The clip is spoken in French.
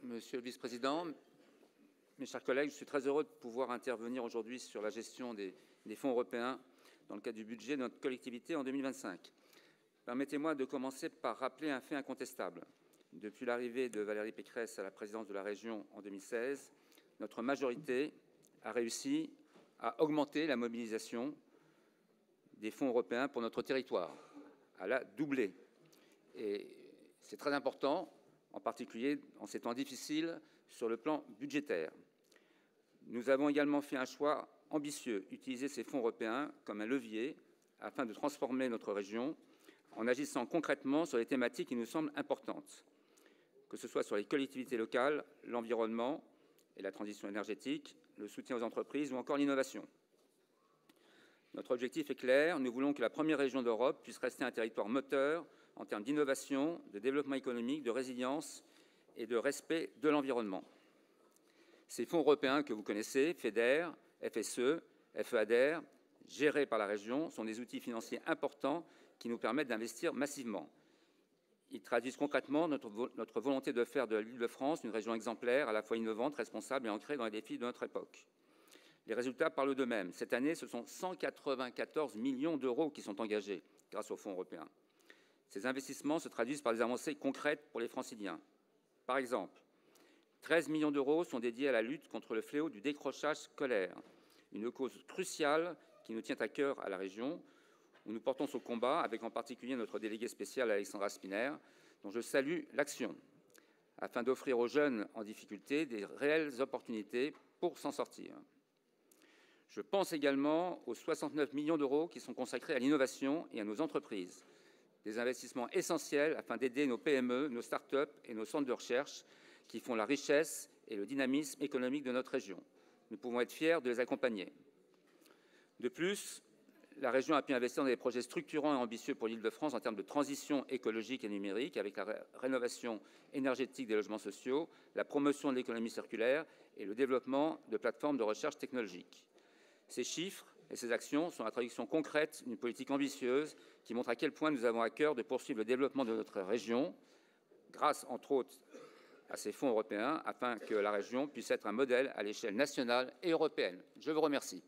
Monsieur le vice-président, mes chers collègues, je suis très heureux de pouvoir intervenir aujourd'hui sur la gestion des fonds européens dans le cadre du budget de notre collectivité en 2025. Permettez-moi de commencer par rappeler un fait incontestable. Depuis l'arrivée de Valérie Pécresse à la présidence de la région en 2016, notre majorité a réussi à augmenter la mobilisation des fonds européens pour notre territoire, à la doubler. Et c'est très important, en particulier en ces temps difficiles sur le plan budgétaire. Nous avons également fait un choix ambitieux, utiliser ces fonds européens comme un levier afin de transformer notre région en agissant concrètement sur les thématiques qui nous semblent importantes, que ce soit sur les collectivités locales, l'environnement et la transition énergétique, le soutien aux entreprises ou encore l'innovation. Notre objectif est clair, nous voulons que la première région d'Europe puisse rester un territoire moteur en termes d'innovation, de développement économique, de résilience et de respect de l'environnement. Ces fonds européens que vous connaissez, FEDER, FSE, FEADER, gérés par la région, sont des outils financiers importants qui nous permettent d'investir massivement. Ils traduisent concrètement notre volonté de faire de l'Île-de-France une région exemplaire, à la fois innovante, responsable et ancrée dans les défis de notre époque. Les résultats parlent d'eux-mêmes. Cette année, ce sont 194 millions d'euros qui sont engagés grâce aux fonds européens. Ces investissements se traduisent par des avancées concrètes pour les Franciliens. Par exemple, 13 millions d'euros sont dédiés à la lutte contre le fléau du décrochage scolaire, une cause cruciale qui nous tient à cœur à la région, où nous portons ce combat avec en particulier notre déléguée spéciale Alexandra Spinner, dont je salue l'action, afin d'offrir aux jeunes en difficulté des réelles opportunités pour s'en sortir. Je pense également aux 69 millions d'euros qui sont consacrés à l'innovation et à nos entreprises, des investissements essentiels afin d'aider nos PME, nos start-up et nos centres de recherche qui font la richesse et le dynamisme économique de notre région. Nous pouvons être fiers de les accompagner. De plus, la région a pu investir dans des projets structurants et ambitieux pour l'Île-de-France en termes de transition écologique et numérique, avec la rénovation énergétique des logements sociaux, la promotion de l'économie circulaire et le développement de plateformes de recherche technologique. Ces chiffres et ces actions sont la traduction concrète d'une politique ambitieuse qui montre à quel point nous avons à cœur de poursuivre le développement de notre région, grâce, entre autres, à ces fonds européens, afin que la région puisse être un modèle à l'échelle nationale et européenne. Je vous remercie.